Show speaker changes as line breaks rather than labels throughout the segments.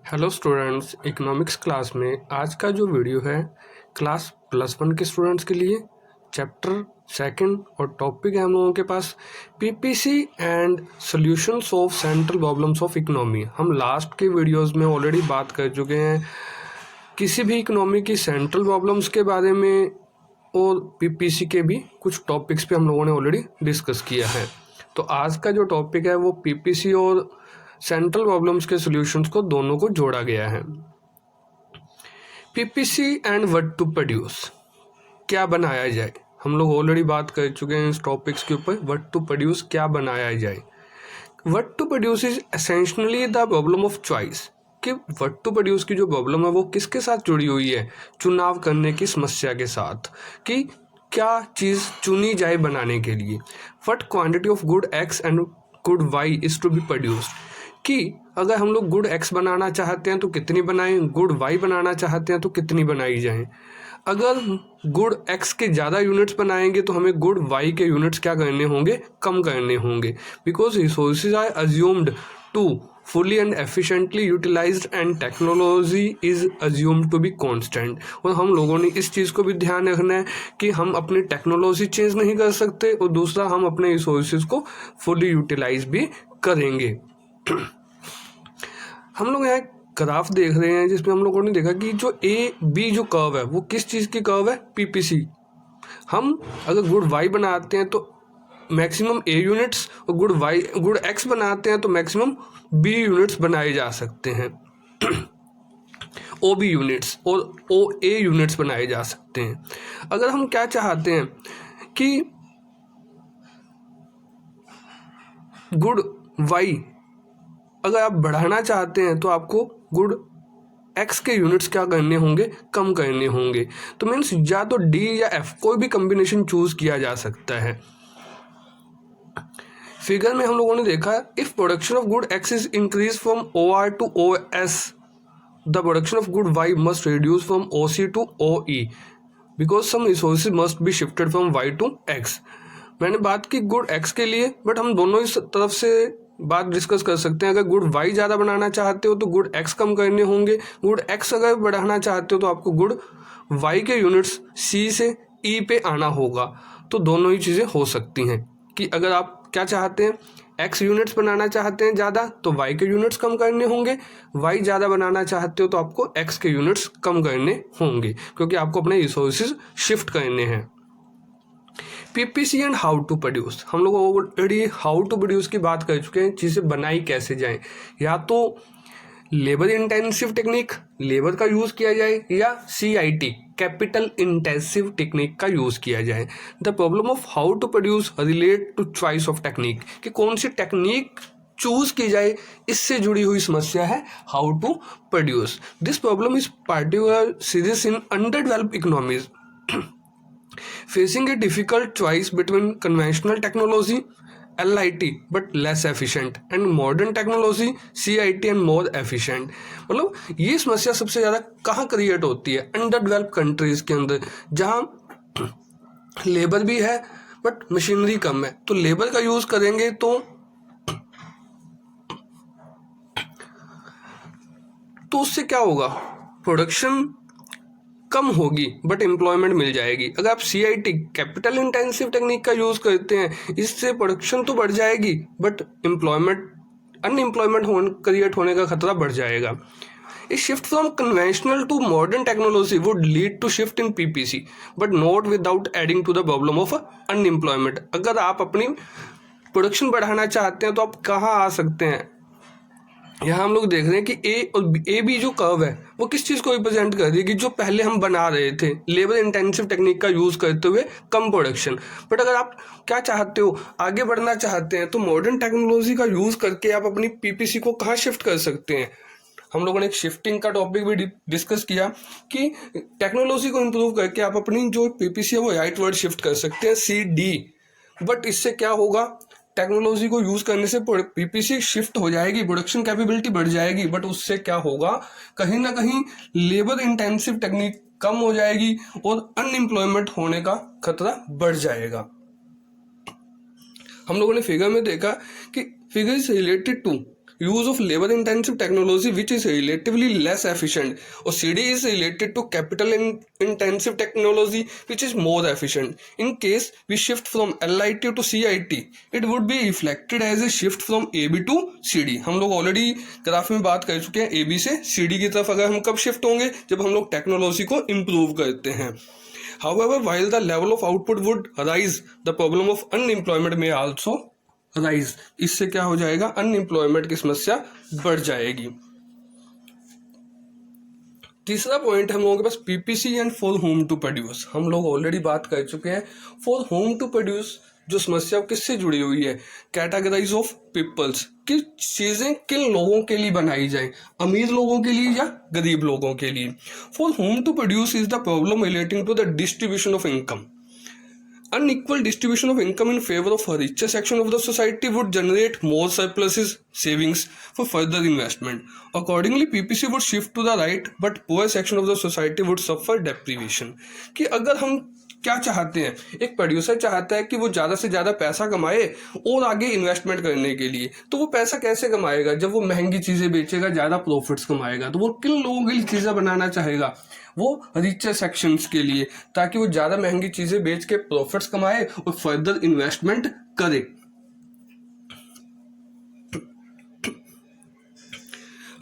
Hello students, economics class में आज का जो वीडियो है क्लास +1 के स्टूडेंट्स के लिए चैप्टर सेकंड और टॉपिक है हम लोगों के पास PPC and solutions of central problems of economy. हम लास्ट के वीडियोस में ऑलरेडी बात कर चुके हैं किसी भी इकोनॉमी की सेंट्रल प्रॉब्लम्स के बारे में और पीपीसी के भी कुछ टॉपिक्स पे हम लोगों ने ऑलरेडी डिस्कस किया है। तो आज का जो टॉपिक है वो पीपीसी और सेंट्रल प्रॉब्लम्स के सॉल्यूशंस को दोनों को जोड़ा गया है। PPC and what to produce, क्या बनाया जाए। हम लोग ऑलरेडी बात कर चुके हैं इस टॉपिक्स के ऊपर। व्हाट टू प्रोड्यूस, क्या बनाया जाए। What to produce is essentially the problem of choice, कि व्हाट टू प्रोड्यूस की जो प्रॉब्लम है वो किसके साथ जुड़ी हुई है, चुनाव करने की समस्या के साथ, कि क्या चीज़ चुनी जाए बनाने के लिए। What quantity of good X and good Y is to be produced, कि अगर हम लोग गुड एक्स बनाना चाहते हैं तो कितनी बनाएं, गुड वाई बनाना चाहते हैं तो कितनी बनाई जाएं। अगर गुड एक्स के ज़्यादा यूनिट्स बनाएंगे तो हमें गुड वाई के यूनिट्स क्या करने होंगे, कम करने होंगे। Because resources are assumed to fully and efficiently utilised and technology is assumed to be constant. और हम लोगों ने इस चीज़ को भी ध्यान रखना है कि हम अपनी टेक्नोलॉजी चेंज नहीं कर सकते और दूसरा हम अपने रिसोर्सेज को फुली यूटिलाइज भी करेंगे। हम लोग यहाँ ग्राफ देख रहे हैं जिसमें हम लोगों ने देखा कि जो ए बी जो कर्व है वो किस चीज़ की कर्व है, पीपीसी। हम अगर गुड वाई बनाते हैं तो मैक्सिमम ए यूनिट्स और गुड एक्स बनाते हैं तो मैक्सिमम बी यूनिट्स बनाए जा सकते हैं। ओ बी यूनिट्स और ओ ए यूनिट्स बनाए जा सकते हैं। अगर हम क्या चाहते हैं कि गुड वाई अगर आप बढ़ाना चाहते हैं तो आपको गुड एक्स के यूनिट्स क्या करने होंगे, कम करने होंगे। तो मीन्स या तो डी या एफ कोई भी कॉम्बिनेशन चूज किया जा सकता है। फिगर में हम लोगों ने देखा if production of good X is increase from O R to O S, the production of good Y must reduce from O C to O E because some resources must be shifted from Y to X. मैंने बात की good x के लिए, but हम दोनों ही तरफ से बात डिस्कस कर सकते हैं। अगर गुड वाई ज़्यादा बनाना चाहते हो तो गुड एक्स कम करने होंगे। गुड एक्स अगर बढ़ाना चाहते हो तो आपको गुड वाई के यूनिट्स सी से ई पे आना होगा। तो दोनों ही चीज़ें हो सकती हैं कि अगर आप क्या चाहते हैं, एक्स यूनिट्स बनाना चाहते हैं ज़्यादा तो वाई के यूनिट्स कम करने होंगे, वाई ज़्यादा बनाना चाहते हो तो आपको एक्स के यूनिट्स कम करने होंगे, क्योंकि आपको अपने रिसोर्सेज शिफ्ट करने हैं। PPC and how to produce, हम लोग ऑलरेडी हाउ टू प्रोड्यूस की बात कर चुके हैं, चीज़ें बनाई कैसे जाए। या तो लेबर इंटेंसिव टेक्निक, लेबर का यूज़ किया जाए, या CIT कैपिटल इंटेंसिव टेक्निक का यूज़ किया जाए। The problem of how to produce relate to choice of technique, कि कौन सी टेक्निक चूज की जाए, इससे जुड़ी हुई समस्या है how to produce. This problem is particular serious in underdeveloped economies facing a difficult choice between conventional technology LIT but less efficient and modern technology CIT and more efficient। मतलब ये समस्या सबसे ज़्यादा कहाँ क्रिएट होती है, under developed countries के अंदर, जहाँ लेबर भी है बट मशीनरी कम है। तो लेबर का यूज़ करेंगे तो उससे क्या होगा, प्रोडक्शन कम होगी बट एम्प्लॉयमेंट मिल जाएगी। अगर आप CIT कैपिटल इंटेंसिव टेक्निक का यूज़ करते हैं, इससे प्रोडक्शन तो बढ़ जाएगी बट अनएम्प्लॉयमेंट क्रिएट होने का खतरा बढ़ जाएगा। A shift from conventional to modern technology would lead to shift in PPC but not without adding to the problem of unemployment. अगर आप अपनी प्रोडक्शन बढ़ाना चाहते हैं तो आप कहाँ आ सकते हैं, यहाँ हम लोग देख रहे हैं कि ए और ए बी जो कर्व है वो किस चीज़ को रिप्रेजेंट कर रही है, कि जो पहले हम बना रहे थे लेबर इंटेंसिव टेक्निक का यूज़ करते हुए कम प्रोडक्शन। बट अगर आप क्या चाहते हो, आगे बढ़ना चाहते हैं, तो मॉडर्न टेक्नोलॉजी का यूज़ करके आप अपनी PPC को कहाँ शिफ्ट कर सकते हैं। हम लोगों ने एक शिफ्टिंग का टॉपिक भी डिस्कस किया कि टेक्नोलॉजी को इम्प्रूव करके आप अपनी जो PPC है वो राइट वर्ड शिफ्ट कर सकते हैं CD। बट इससे क्या होगा, टेक्नोलॉजी को यूज करने से PPC शिफ्ट हो जाएगी, प्रोडक्शन कैपेबिलिटी बढ़ जाएगी, बट उससे क्या होगा, कहीं ना कहीं लेबर इंटेंसिव टेक्निक कम हो जाएगी और अनएम्प्लॉयमेंट होने का खतरा बढ़ जाएगा। हम लोगों ने फिगर में देखा कि figure is related to use of labour intensive technology which is relatively less efficient, और CD is related to capital intensive technology which is more efficient. In case we shift from LIT to CIT, it would be reflected as a shift from AB to CD. हम लोग already graph में बात कर चुके हैं AB से CD की तरफ अगर हम कब शिफ्ट होंगे, जब हम लोग टेक्नोलॉजी को इम्प्रूव करते हैं. However, while the level of output would rise, the problem of unemployment may also rise. इससे क्या हो जाएगा, अनएम्प्लॉयमेंट की समस्या बढ़ जाएगी. तीसरा पॉइंट हम लोगों के पास PPC and for whom to produce. हम लोग ऑलरेडी बात कर चुके हैं. फॉर होम टू प्रोड्यूस जो समस्या किससे जुड़ी हुई है, कैटेगराइज ऑफ पीपल्स, कि चीजें किन लोगों के लिए बनाई जाए, अमीर लोगों के लिए या गरीब लोगों के लिए. For whom to produce is the problem relating to the distribution of income. Unequal distribution of income in favor of a richer section of the society would generate more surpluses, savings for further investment. Accordingly, PPC would shift to the right, but poor section of the society would suffer deprivation. कि अगर हम क्या चाहते हैं, एक producer चाहता है कि वो ज़्यादा से ज़्यादा पैसा कमाए और आगे इन्वेस्टमेंट करने के लिए, तो वो पैसा कैसे कमाएगा, जब वो महंगी चीज़ें बेचेगा, ज़्यादा प्रॉफिट्स कमाएगा. तो वो किन लोगों के लिए चीज़ें बनाना चाहेगा, वो रिचर सेक्शंस के लिए, ताकि वो ज़्यादा महंगी चीज़ें बेच के प्रॉफिट्स कमाए और फर्दर इन्वेस्टमेंट करे.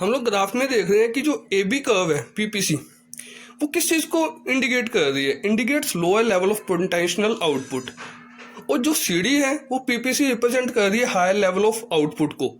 हम लोग ग्राफ में देख रहे हैं कि जो AB कर्व है PPC, वो किस चीज को इंडिकेट कर रही है, indicates lower level of potential output. और जो CD है वो PPC रिप्रेजेंट कर रही है हायर लेवल ऑफ आउटपुट को.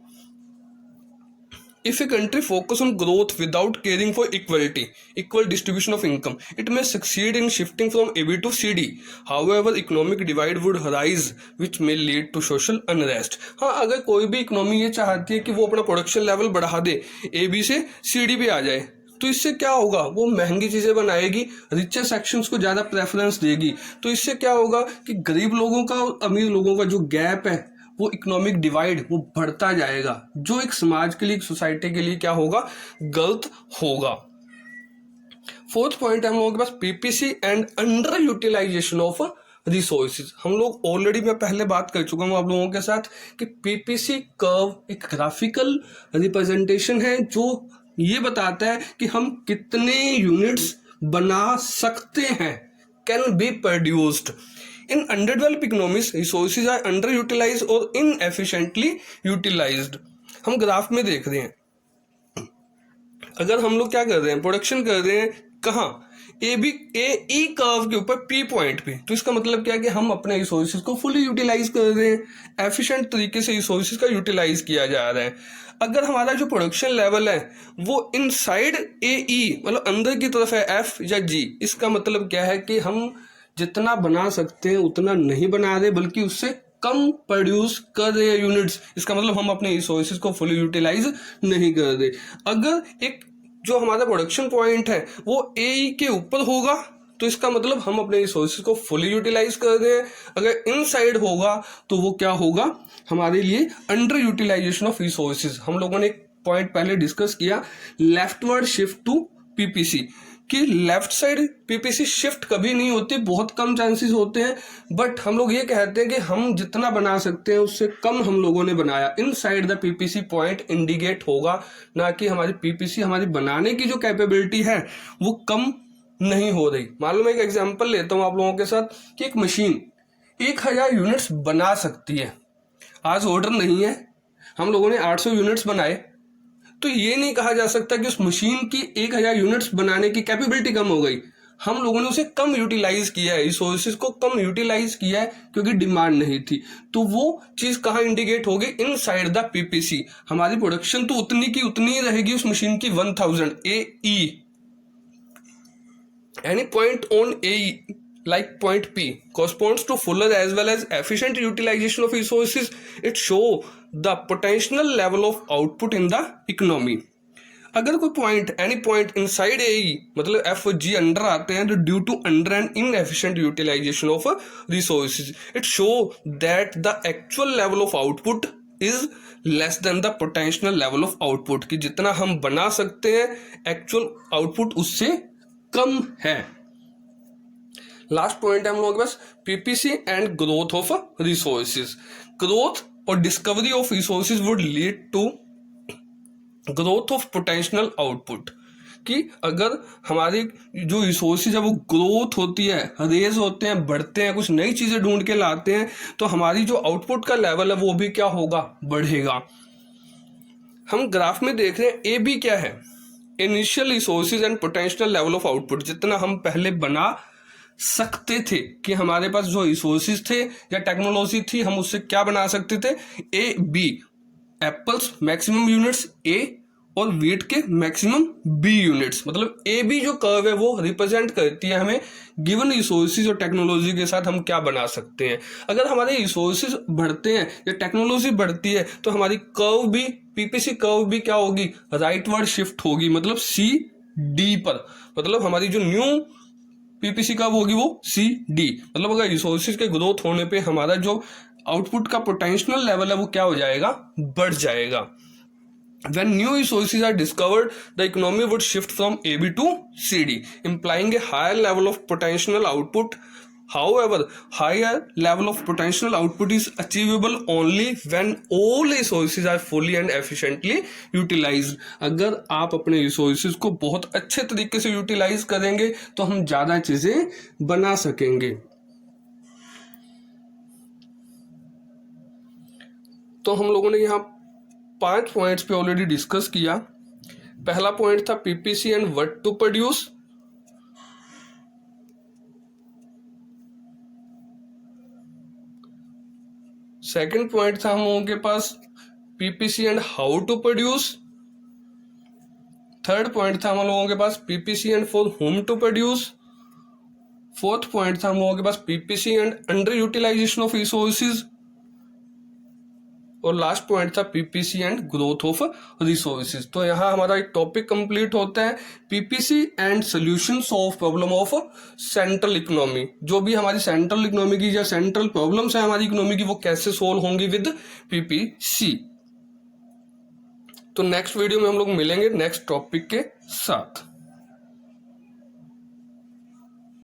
If a country focus on growth without caring for equal distribution of income, it may succeed in shifting from AB to CD. However, economic divide would arise, which may lead to social unrest. हाँ, अगर कोई भी economy ये चाहती है कि वो अपना प्रोडक्शन लेवल बढ़ा दे, AB से CD पे आ जाए, तो इससे क्या होगा, वो महंगी चीजें बनाएगी, रिचर सेक्शंस को ज्यादा प्रेफरेंस देगी. तो इससे क्या होगा कि गरीब लोगों का और अमीर लोगों का जो गैप है, वो इकोनॉमिक डिवाइड वो बढ़ता जाएगा, जो एक समाज के लिए, एक सोसाइटी के लिए क्या होगा, गलत होगा. फोर्थ पॉइंट है हम लोगों के पास PPC and under utilisation of resources. हम लोग ऑलरेडी, मैं पहले बात कर चुका हूं आप लोगों के साथ कि पीपीसी कर्व एक ग्राफिकल रिप्रेजेंटेशन है जो ये बताता है कि हम कितने यूनिट्स बना सकते हैं, can be produced. In underdeveloped economies, resources are underutilized or inefficiently utilized. हम ग्राफ में देख रहे हैं, अगर हम लोग क्या कर रहे हैं, प्रोडक्शन कर रहे हैं कहाँ, ए कर्व के ऊपर P पॉइंट पे, तो इसका मतलब क्या है कि हम अपने रिसोर्सेज को फुली यूटिलाइज कर रहे हैं, एफिशिएंट तरीके से रिसोर्सेज का यूटिलाइज किया जा रहा है. अगर हमारा जो प्रोडक्शन लेवल है वो इनसाइड AE मतलब अंदर की तरफ है, F या G, इसका मतलब क्या है कि हम जितना बना सकते हैं उतना नहीं बना रहे, बल्कि उससे कम प्रोड्यूस कर रहे हैं यूनिट्स. इसका मतलब हम अपने रिसोर्सेज को फुली यूटिलाइज नहीं कर रहे. अगर एक जो हमारा प्रोडक्शन पॉइंट है वो AE के ऊपर होगा, तो इसका मतलब हम अपने रिसोर्सेज को फुली यूटिलाइज कर रहे हैं. अगर इनसाइड होगा तो वो क्या होगा, हमारे लिए अंडर यूटिलाइजेशन ऑफ रिसोर्सेज. हम लोगों ने एक पॉइंट पहले डिस्कस किया, लेफ्टवर्ड शिफ्ट टू पीपीसी, कि लेफ्ट साइड पीपीसी शिफ्ट कभी नहीं होती, बहुत कम चांसेस होते हैं. बट हम लोग ये कहते हैं कि हम जितना बना सकते हैं उससे कम हम लोगों ने बनाया. Inside the PPC point indicate होगा, ना कि हमारी पीपीसी, हमारी बनाने की जो कैपेबिलिटी है वो कम नहीं हो रही. मालूम है, एक एग्जांपल लेता हूं आप लोगों के साथ कि एक मशीन 1000 यूनिट्स बना सकती है. आज ऑर्डर नहीं है, हम लोगों ने 800 यूनिट्स बनाए, तो ये नहीं कहा जा सकता कि उस मशीन की 1000 यूनिट्स बनाने की कैपेबिलिटी कम हो गई. हम लोगों ने उसे कम यूटिलाइज किया है, रिसोर्सेज को कम यूटिलाइज किया है क्योंकि डिमांड नहीं थी. तो वो चीज कहाँ इंडिकेट होगी, इनसाइड द पीपीसी. हमारी प्रोडक्शन तो उतनी की उतनी ही रहेगी उस मशीन की 1000 AE. Any point on AE like point P corresponds to fuller as well as efficient utilization of resources. It show the potential level of output in the economy. अगर कोई point, any point inside AE मतलब F और G under आते हैं, तो due to under and inefficient utilisation of resources, it show that the actual level of output is less than the potential level of output, कि जितना हम बना सकते हैं एक्चुअल आउटपुट उससे कम है. लास्ट पॉइंट है हम लोगों के पास PPC and growth of resources. Growth और discovery of resources would lead to growth of potential output, कि अगर हमारी जो रिसोर्सेज है वो ग्रोथ होती है, रेज होते हैं, बढ़ते हैं, कुछ नई चीजें ढूंढ के लाते हैं, तो हमारी जो आउटपुट का लेवल है वो भी क्या होगा, बढ़ेगा। हम ग्राफ में देख रहे हैं ए बी क्या है, initial resources and potential level of output. जितना हम पहले बना सकते थे कि हमारे पास जो रिसोर्सेज थे या टेक्नोलॉजी थी, हम उससे क्या बना सकते थे, A B, apples maximum units A और वीट के मैक्सिमम बी यूनिट्स। मतलब ए बी जो कर्व है वो रिप्रेजेंट करती है हमें गिवन रिसोर्सेज और टेक्नोलॉजी के साथ हम क्या बना सकते हैं। अगर हमारे रिसोर्सेज बढ़ते हैं या टेक्नोलॉजी बढ़ती है तो हमारी कर्व भी, पीपीसी कर्व भी क्या होगी, राइटवर्ड शिफ्ट होगी, मतलब सी डी पर। मतलब हमारी जो न्यू पीपीसी कर्व होगी वो सी डी, मतलब अगर रिसोर्सेज के ग्रोथ होने पे हमारा जो आउटपुट का पोटेंशियल लेवल है वो क्या हो जाएगा, बढ़ जाएगा। When new resources are discovered, the economy would shift from AB to CD, implying a higher level of potential output. However, higher level of potential output is achievable only when all resources are fully and efficiently utilized. अगर आप अपने resources को बहुत अच्छे तरीके से utilize करेंगे तो हम ज़्यादा चीज़ें बना सकेंगे। तो हम लोगों ने यहाँ 5 पॉइंट्स पे ऑलरेडी डिस्कस किया। पहला पॉइंट था PPC and what to produce. Second point था हम लोगों के पास PPC and how to produce. Third point था हम लोगों के पास PPC and for whom to produce. Fourth point था हम लोगों के पास PPC and under utilisation of resources. और लास्ट पॉइंट था PPC and growth of resources. तो यहाँ हमारा एक टॉपिक कंप्लीट होता है, PPC and solutions of problem of central economy. जो भी हमारी सेंट्रल इकोनॉमी की या सेंट्रल प्रॉब्लम्स है हमारी इकोनॉमी की वो कैसे सोल्व होंगी विद पीपीसी। तो नेक्स्ट वीडियो में हम लोग मिलेंगे नेक्स्ट टॉपिक के साथ।